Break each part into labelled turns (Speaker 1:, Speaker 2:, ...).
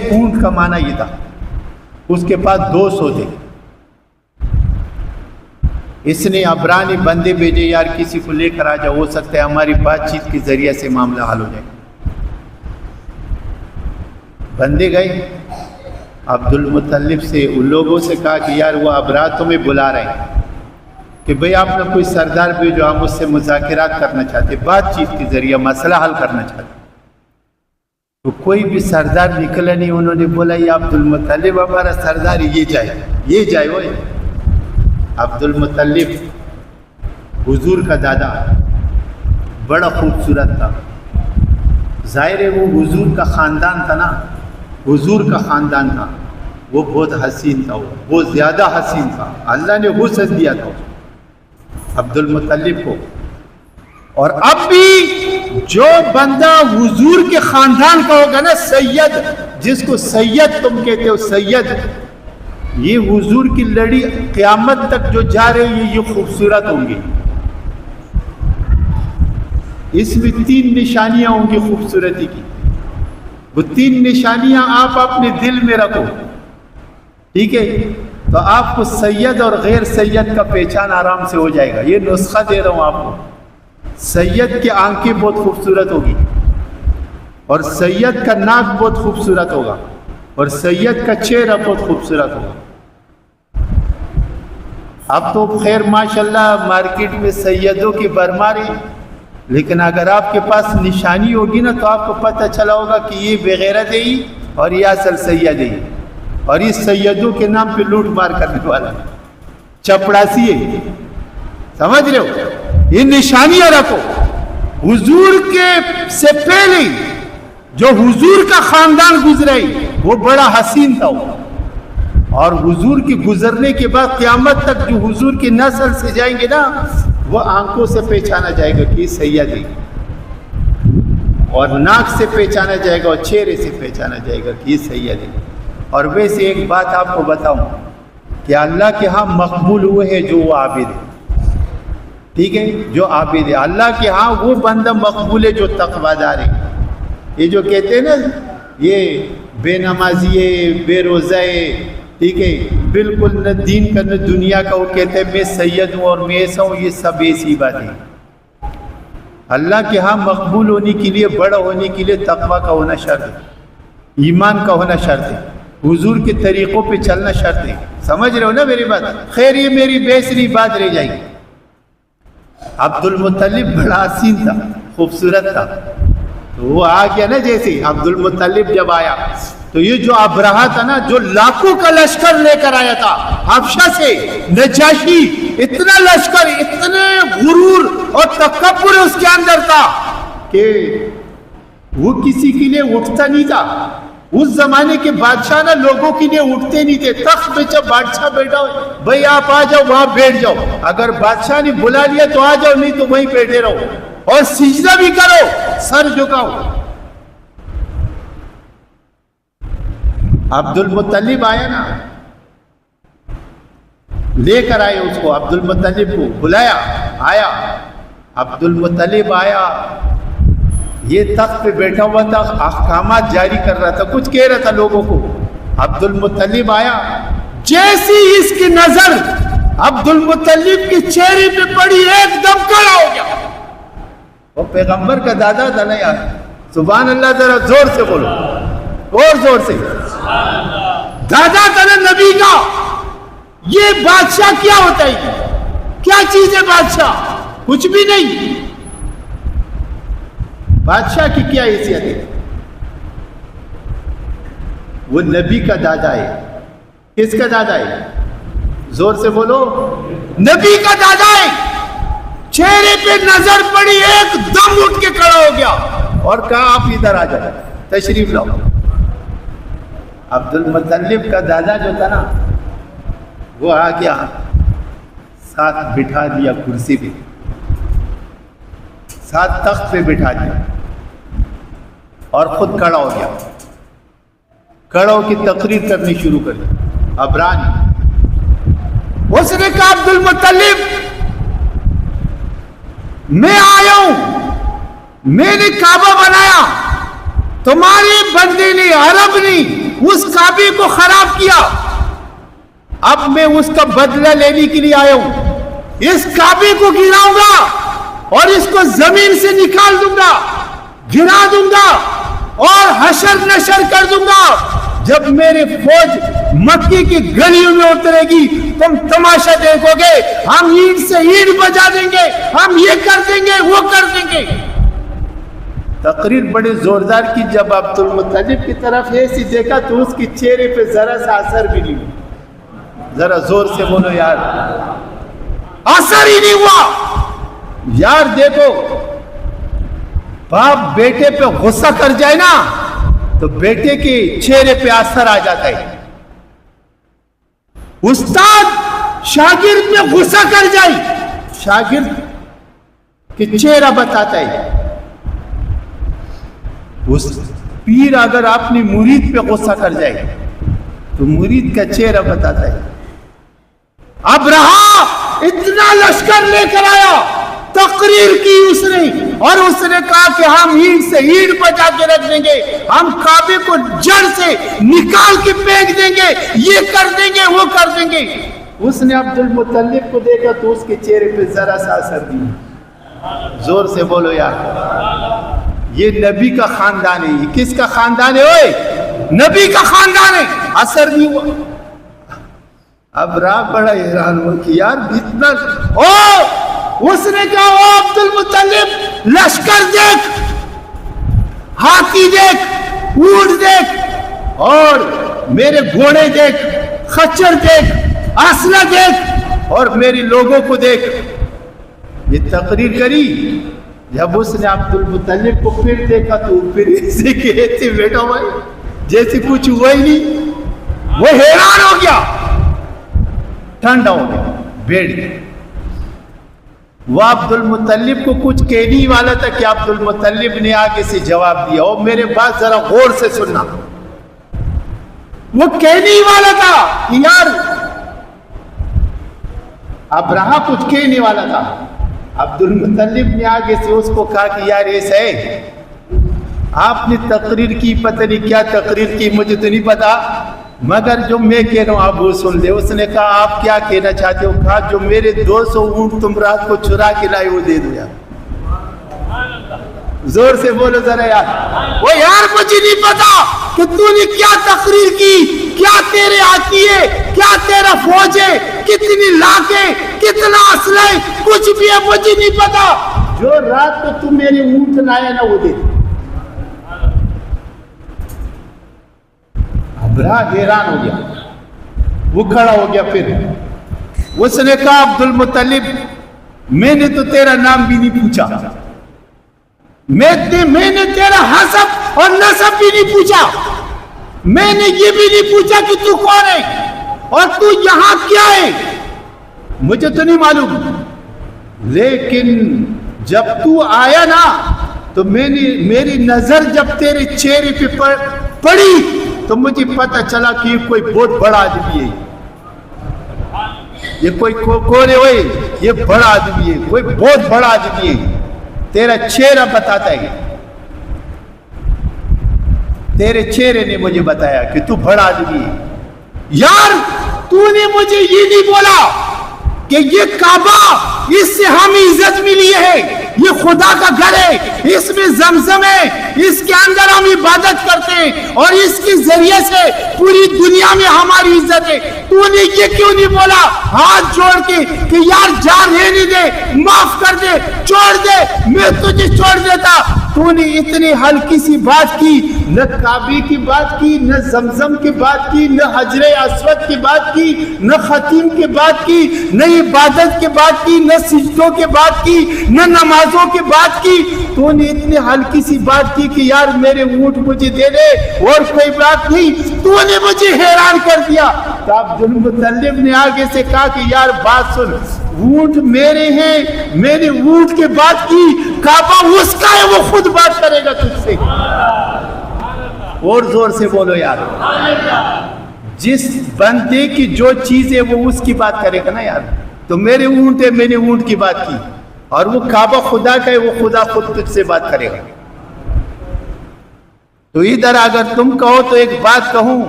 Speaker 1: ایک اونٹ کا معنی یہ تھا، اس کے پاس 200 تھے. اس نے عبرانی بندے بھیجے، یار کسی کو لے کر آ جاؤ، ہو سکتا ہے ہماری بات چیت کے ذریعے سے معاملہ حل ہو جائے. بندے گئے، عبد المطلب سے ان لوگوں سے کہا کہ یار وہ ابرار تمہیں بلا رہے ہیں کہ بھئی آپ نے کوئی سردار بھیجو، ہم اس سے مذاکرات کرنا چاہتے، بات چیت کے ذریعے مسئلہ حل کرنا چاہتے. تو کوئی بھی سردار نکلا نہیں. انہوں نے بولا یہ عبد المطلب ہمارا سردار، یہ جائے وہ. عبد المطلب حضور کا دادا، بڑا خوبصورت تھا. ظاہر ہے وہ حضور کا خاندان تھا نا، حضور کا خاندان تھا. وہ بہت حسین تھا، وہ بہت زیادہ حسین تھا. اللہ نے حسن دیا تھا عبد المطلب کو. اور اب بھی جو بندہ حضور کے خاندان کا ہوگا نا، سید، جس کو سید تم کہتے ہو، سید، یہ حضور کی لڑی قیامت تک جو جا رہے ہیں یہ خوبصورت ہوں گی. اس میں 3 نشانیاں ہوں گی خوبصورتی کی. وہ 3 نشانیاں آپ اپنے دل میں رکھو، ٹھیک ہے؟ تو آپ کو سید اور غیر سید کا پہچان آرام سے ہو جائے گا. یہ نسخہ دے رہا ہوں آپ کو. سید کی آنکھیں بہت خوبصورت ہوگی، اور سید کا ناک بہت خوبصورت ہوگا، اور سید کا چہرہ بہت خوبصورت ہوگا. اب تو خیر ماشاءاللہ مارکیٹ میں سیدوں کی بھرمار ہے، لیکن اگر آپ کے پاس نشانی ہوگی نا تو آپ کو پتہ چلا ہوگا کہ یہ بغیرت ہے اور یہ اصل سید ہے، اور یہ سیدوں کے نام پہ لوٹ مار کرنے والا چپڑاسی ہے. سمجھ رہے ہو؟ یہ نشانیاں رکھو. حضور کے سے پہلے جو حضور کا خاندان گزرے وہ بڑا حسین تھا، اور حضور کے گزرنے کے بعد قیامت تک جو حضور کی نسل سے جائیں گے نا، وہ آنکھوں سے پہچانا جائے گا کہ یہ سید ہے، اور ناک سے پہچانا جائے گا، اور چہرے سے پہچانا جائے گا کہ یہ سید ہے. اور ویسے ایک بات آپ کو بتاؤں کہ اللہ کے ہاں مقبول ہوئے ہیں جو وہ عابد ہے، ٹھیک ہے؟ جو عابد ہے اللہ کے ہاں وہ بندہ مقبول ہے جو تقویدار ہے. یہ جو کہتے ہیں نا یہ بے نمازی ہے، بے روزہ ہے، ٹھیک ہے، بالکل نہ دین کا نہ دنیا کا، وہ کہتے ہیں میں سید ہوں اور میں ایسا ہوں، یہ سب ایسی بات ہے. اللہ کے ہاں مقبول ہونے کے لیے، بڑا ہونے کے لیے تقوی کا ہونا شرط ہے، ایمان کا ہونا شرط ہے، حضور کے طریقوں پہ چلنا شرط ہے. سمجھ رہے ہو نا میری بات؟ خیر یہ میری بیسری بات رہ جائے گی. عبد المطلب بڑا حسین تھا، خوبصورت تھا. تو وہ آ گیا نا، جیسے عبد المطلب جب آیا تو یہ جو ابرہہ تھا نا، جو لاکھوں کا لشکر لے کر آیا تھا حبشہ سے، نجاشی، اتنا لشکر، اتنے غرور اور تکبر اس کے اندر تھا کہ وہ کسی کے لیے اٹھتا نہیں تھا. اس زمانے کے بادشاہ نا لوگوں کے لیے اٹھتے نہیں تھے. تخت پہ جب بادشاہ بیٹھا ہو، بھائی آپ آ جاؤ وہاں بیٹھ جاؤ، اگر بادشاہ نے بلا لیا تو آ جاؤ، نہیں تو وہیں بیٹھے رہو، اور سجدہ بھی کرو، سر جھکاؤ. عبد المطلب آیا نا، لے کر آئے اس کو، عبد المطلب کو بلایا، آیا عبد المطلب آیا. یہ تخت پہ بیٹھا ہوا تھا، احکامات جاری کر رہا تھا، کچھ کہہ رہا تھا لوگوں کو. عبد المطلب آیا، جیسی اس کی نظر عبد المطلب کے چہرے پہ پڑی، ایک دم کھڑا ہو گیا. وہ پیغمبر کا دادا تھا نا یار. سبحان اللہ، ذرا زور سے بولو، اور زور سے. دادا تھا نا نبی کا. یہ بادشاہ کیا ہوتا ہے؟ کیا چیز ہے بادشاہ؟ کچھ بھی نہیں. بادشاہ کی کیا حیثیت ہے؟ وہ نبی کا دادا ہے. کس کا دادا ہے؟ زور سے بولو. نبی کا دادا ہے. چہرے پہ نظر پڑی، ایک دم اٹھ کے کھڑا ہو گیا اور کہا آپ ادھر آ جائیں، تشریف لاؤ. عبد المطلب کا دادا جو تھا نا، وہ آ گیا، ساتھ بٹھا دیا کرسی پہ، ساتھ تخت پہ بٹھا دیا، اور خود کھڑا ہو گیا. کھڑا ہو کے تقریر کرنی شروع کر دی. عبرانی اس نے کہا عبد المطلب میں آیا ہوں، میں نے کعبہ بنایا تمہارے بندے نے، عرب نے اس کعبے کو خراب کیا، اب میں اس کا بدلہ لینے کے لیے آیا ہوں، اس کعبے کو گراؤں گا اور اس کو زمین سے نکال دوں گا، گرا دوں گا اور حشر نشر کر دوں گا۔ جب میرے فوج مکے کی گلیوں میں اترے گی تم تماشا دیکھو گے، ہم اینٹ سے اینٹ بجا دیں گے، ہم یہ کر دیں گے، وہ کر دیں گے۔ تقریر بڑے زوردار کی، جب عبد المطلب کی طرف ایسی دیکھا تو اس کی چہرے پہ ذرا سا اثر بھی نہیں ہوا۔ ذرا زور سے بولو یار، اثر ہی نہیں ہوا۔ یار دیکھو، باپ بیٹے پہ غصہ کر جائے نا تو بیٹے کے چہرے پہ اثر آ جاتا ہے، استاد شاگرد میں غصہ کر جائے شاگرد کے چہرہ بتاتا ہے، اس پیر اگر اپنی مرید پہ غصہ کر جائے تو مرید کا چہرہ بتاتا ہے۔ اب رہا اتنا لشکر لے کر آیا، تقریر کی اس نے، اور اس نے کہا کہ ہم اینٹ سے اینٹ بجا کے رکھ دیں گے، ہم کعبے کو جڑ سے نکال کے پھینک دیں گے، یہ کر دیں گے، وہ کر دیں گے۔ اس نے عبد المطلب کو دیکھا تو اس کے چہرے پہ ذرا سا اثر نہیں۔ زور سے بولو یار، یہ نبی کا خاندان ہے۔ یہ کس کا خاندان ہے؟ اوئے نبی کا خاندان ہے، اثر نہیں ہوا۔ اب راہ بڑا حیران ہوا کہ یار اتنا، اس نے کہا او عبد المطلب لشکر دیکھ، ہاتھی دیکھ، اونٹ دیکھ، اور میرے گھوڑے دیکھ، خچر دیکھ، اسلحہ دیکھ، اور میرے لوگوں کو دیکھ۔ یہ تقریر کری۔ جب اس نے عبد المطلب کو پھر دیکھا تو پھر اسے کہتے بیٹا بھائی جیسے کچھ ہوا ہی نہیں، وہ حیران ہو گیا، ٹھنڈا ہو گیا، بیٹھ گیا۔ وہ عبد المطلب کو کچھ کہنے والا تھا کہ عبد المطلب نے آگے سے جواب دیا، اور میرے بات ذرا غور سے سننا، وہ کہنے والا تھا کہ یار ابرہا کچھ کہنے والا تھا۔ عبد المطلب نے آگے سے اس کو کہا کہ یار ایسا ہے، آپ نے تقریر کی، پتہ نہیں کیا تقریر کی، مجھے تو نہیں پتا، مگر جو میں کہہ رہا ہوں آپ وہ سن لے۔ اس نے کہا آپ کیا کہنا چاہتے ہو؟ کہا جو میرے 200 اونٹ تم رات کو چرا کے لائے وہ دے دو یار۔ زور سے بولو ذرا یار، وہ یار مجھے نہیں پتا کہ تو نے کیا تقریر کی، کیا تیرے آتی ہے، کیا تیرا فوج ہے، کتنی لاکھیں، کتنا اسلحہ، کچھ بھی ہے مجھے نہیں پتا، جو رات کو تم میرے اونٹ لایا نا وہ دے دو۔ ابرہا حیران ہو گیا، وہ کھڑا ہو گیا، پھر اس نے کہا عبد المطلب میں نے تو تیرا نام بھی نہیں پوچھا، میں نے تیرا حسب اور نسب بھی نہیں پوچھا، میں نے یہ بھی نہیں پوچھا کہ تو کون ہے اور تو یہاں کیا ہے، مجھے تو نہیں معلوم، لیکن جب تو آیا نا تو میری نظر جب تیرے چہرے پہ پڑی تو مجھے پتا چلا کہ یہ کوئی بہت بڑا آدمی ہے، یہ کوئی کون ہے؟ ہوئے یہ بڑا آدمی ہے، کوئی بہت بڑا آدمی ہے، تیرا چہرہ بتاتا ہے، تیرے چہرے نے مجھے بتایا کہ تو بڑا آدمی ہے۔ یار تو نے مجھے یہ نہیں بولا کہ یہ کعبہ اس سے ہمیں عزت ملی ہے، یہ خدا کا گھر ہے، اس میں زمزم ہے، اس کے اندر ہم عبادت کرتے ہیں اور اس کے ذریعے سے پوری دنیا میں ہماری عزت ہے۔ تو نے یہ کیوں نہیں بولا ہاتھ جوڑ کے کہ یار جا رہنے دے، معاف کر دے، چھوڑ دے، میں تجھے چھوڑ دیتا؟ تو نے اتنی ہلکی سی بات کی، نہ کعبے کی بات کی، نہ زمزم کی بات کی، نہ حجر اسود کی بات کی، نہ ختم کی بات کی، نہ عبادت کی بات کی، نہ سجدوں کی بات کی، نہ نمازوں کی بات کی۔ تو نے اتنی ہلکی سی بات کی کہ یار میرے اونٹ مجھے دے دے اور کوئی بات نہیں، تو نے مجھے حیران کر دیا۔ تو عبد المطلب نے آگے سے کہا کہ یار بات سن، اونٹ میرے ہیں، میں نے اونٹ کے بات کی، کعبہ اس کا ہے، وہ خود بات کرے گا تجھ سے۔ اور زور سے بولو یار، جس بندے کی جو چیز ہے وہ اس کی بات کرے گا نا یار۔ تو میرے اونٹ ہے، میں نے اونٹ کی بات کی، اور وہ کعبہ خدا کا ہے، وہ خدا خود تجھ سے بات کرے گا۔ تو ادھر اگر تم کہو تو ایک بات کہوں،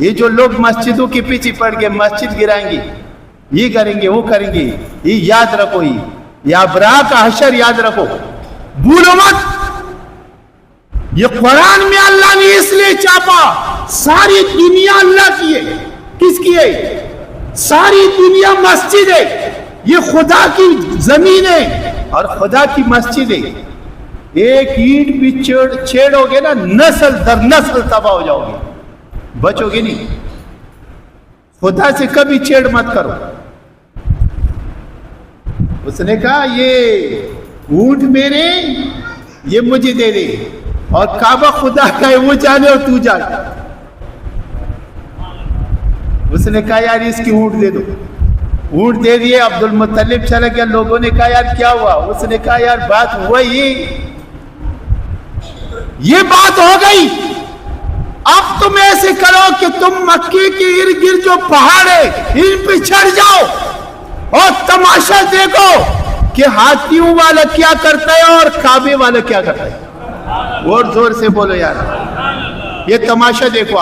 Speaker 1: یہ جو لوگ مسجدوں کے پیچھے پڑ کے مسجد گرائیں گے، یہ کریں گے وہ کریں گے، یہ یاد رکھو، یہ ابراہ کا حشر یاد رکھو، بھولو مت۔ یہ قرآن میں اللہ نے اس لیے چھاپا، ساری دنیا اللہ کی ہے۔ کس کی ہے؟ ساری دنیا مسجد ہے، یہ خدا کی زمین ہے اور خدا کی مسجد ہے۔ ایک اینٹ بھی چھیڑو گے نا، نسل در نسل تباہ ہو جاؤ گے، بچو گے نہیں۔ خدا سے کبھی چھیڑ مت کرو۔ اس نے کہا یہ اونٹ میرے، یہ مجھے دے دے، اور کعبہ خدا کا ہے، وہ جانے اور تو جانے۔ اس نے کہا یار اس کی اونٹ دے دو، اونٹ دے دیے۔ عبد المطلب چلا گیا، لوگوں نے کہا یار کیا ہوا؟ اس نے کہا یار بات ہوا یہ بات ہو گئی، اب تم ایسے کرو کہ تم مکے کے ارد گرد جو پہاڑ ہے ان پہ چڑھ جاؤ اور تماشا دیکھو کہ ہاتھیوں والا کیا کرتا ہے اور کعبے والا کیا کرتا ہے۔ اور زور سے بولو یار، یہ تماشا دیکھو۔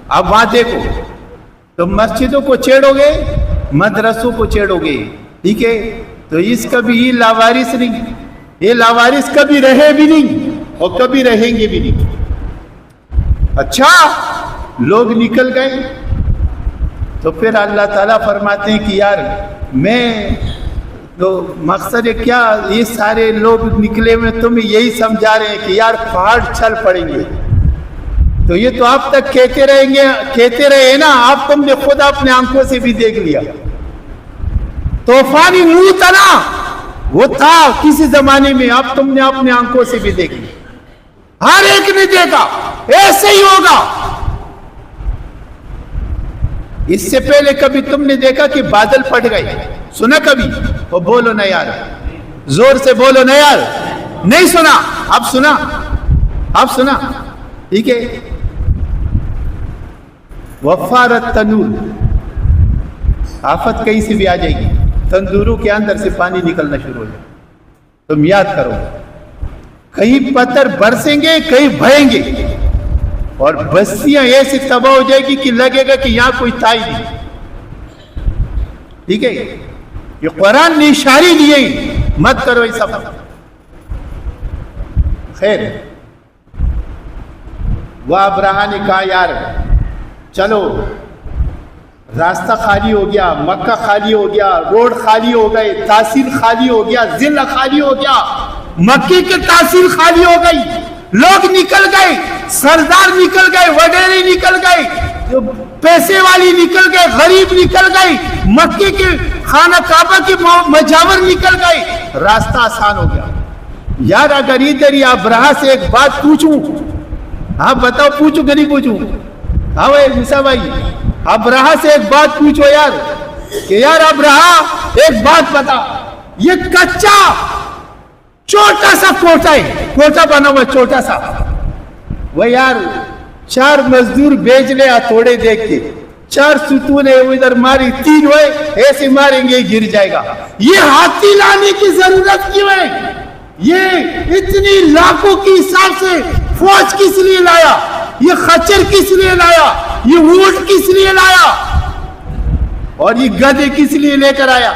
Speaker 1: اب وہاں دیکھو، تم مسجدوں کو چھیڑو گے، مدرسوں کو چھیڑو گے، ٹھیک ہے؟ تو اس کا بھی یہ لاوارث نہیں، یہ لاوارث کبھی رہے بھی نہیں اور کبھی رہیں گے بھی نہیں۔ اچھا لوگ نکل گئے تو پھر اللہ تعالیٰ فرماتے ہیں کہ یار میں تو مقصد ہے کیا، یہ سارے لوگ نکلے ہوئے تمہیں یہی سمجھا رہے ہیں کہ یار پہاڑ چل پڑیں گے، تو یہ تو اب تک کہتے رہے نا، اب تم نے خود اپنے آنکھوں سے بھی دیکھ لیا۔ طوفانی منہ تھا نا، وہ تھا کسی زمانے میں، اب تم نے اپنے آنکھوں سے بھی دیکھ لیا، ہر ایک نے دیکھا، ایسے ہی ہوگا۔ اس سے پہلے کبھی تم نے دیکھا کہ بادل پھٹ گئے؟ سنا کبھی؟ وہ بولو نا یار، زور سے بولو نا یار، نہیں سنا؟ اب سنا، اب سنا، ٹھیک ہے؟ وفارت تنور، آفت کہیں سے بھی آ جائے گی، تندوروں کے اندر سے پانی نکلنا شروع ہو جائے، تم یاد کرو، کہیں پتھر برسیں گے، کہیں بھریں گے، اور بستیاں ایسی تباہ ہو جائے گی کہ لگے گا کہ یہاں کوئی تھا ہی نہیں، ٹھیک ہے؟ یہ قرآن نے اشارے دیے، مت کرو یہ سب۔ خیر، وہ ابراہ نے کہا یار چلو، راستہ خالی ہو گیا، مکہ خالی ہو گیا، روڈ خالی ہو گئے، تحصیل خالی ہو گیا، ضلع خالی ہو گیا، مکے کے تحصیل خالی ہو گئی، لوگ نکل گئے، سردار نکل گئے، وڈیرے نکل گئے، پیسے والی نکل گئے، غریب نکل گئے، مکے کے خانہ کعبہ کے مجاور نکل گئے، راستہ آسان ہو گیا۔ یار اگر ادھر یہ ابراہ سے ایک بات پوچھوں، ہاں بتاؤ، پوچھو کہ نہیں پوچھوں؟ ہاں موسیٰ بھائی، ابراہ سے ایک بات پوچھو یار، کہ یار ابراہ ایک بات بتا، یہ کچا چھوٹا سا کوٹا ہے، کوٹا بنا ہوا چھوٹا سا، وہ یار 4 مزدور بھیج لے ہتھوڑے دیکھ کے، 4 ستون ہے ادھر ماری، 3 ہوئے ایسے ماریں گے گر جائے گا، یہ ہاتھی لانے کی ضرورت کیوں ہے؟ یہ اتنی لاکھوں کی حساب سے فوج کس لیے لایا؟ یہ خچر کس لیے لایا؟ یہ اونٹ کس لیے لایا؟ اور یہ گدھے کس لیے لے کر آیا؟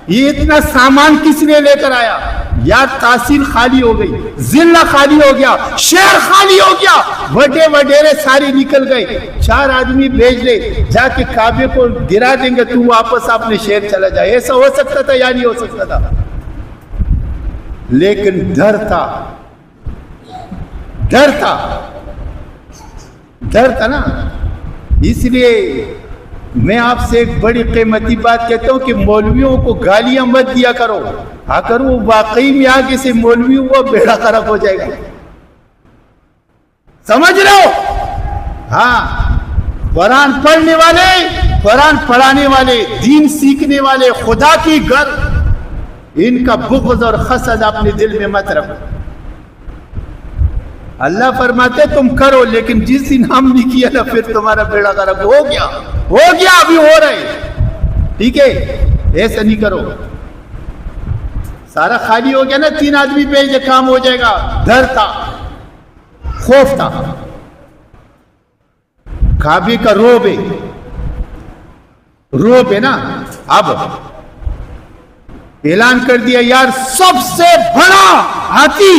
Speaker 1: یہ اتنا سامان کس لیے لے کر آیا؟ یا تحصیل خالی ہو گئی، ضلع خالی ہو گیا، شہر خالی ہو گیا، وڈے وڈیرے سارے نکل گئے، 4 آدمی بھیج لے، جا کے کعبے کو گرا دیں گے، تو واپس اپنے شہر چلا جائے۔ ایسا ہو سکتا تھا یا نہیں ہو سکتا تھا؟ لیکن ڈر تھا، ڈر تھا، ڈر تھا نا۔ اس لیے میں آپ سے ایک بڑی قیمتی بات کہتا ہوں کہ مولویوں کو گالیاں مت دیا کرو، اگر وہ واقعی میں آگے سے مولوی ہوا بیڑا خراب ہو جائے گا، سمجھ رہے ہو؟ ہاں، قرآن پڑھنے والے، قرآن پڑھانے والے، دین سیکھنے والے، خدا کی گھر، ان کا بغض اور حسد اپنے دل میں مت رکھو۔ اللہ فرماتے تم کرو، لیکن جس دن ہم نے کیا نا پھر تمہارا بیڑا غرق ہو گیا، ابھی ہو رہے، ٹھیک ہے؟ ایسا نہیں کرو۔ سارا خالی ہو گیا نا, 3 آدمی پہ یہ کام ہو جائے گا. ڈر تھا, خوف تھا, کعبے کا روب ہے نا. اب اعلان کر دیا یار سب سے بڑا ہاتھی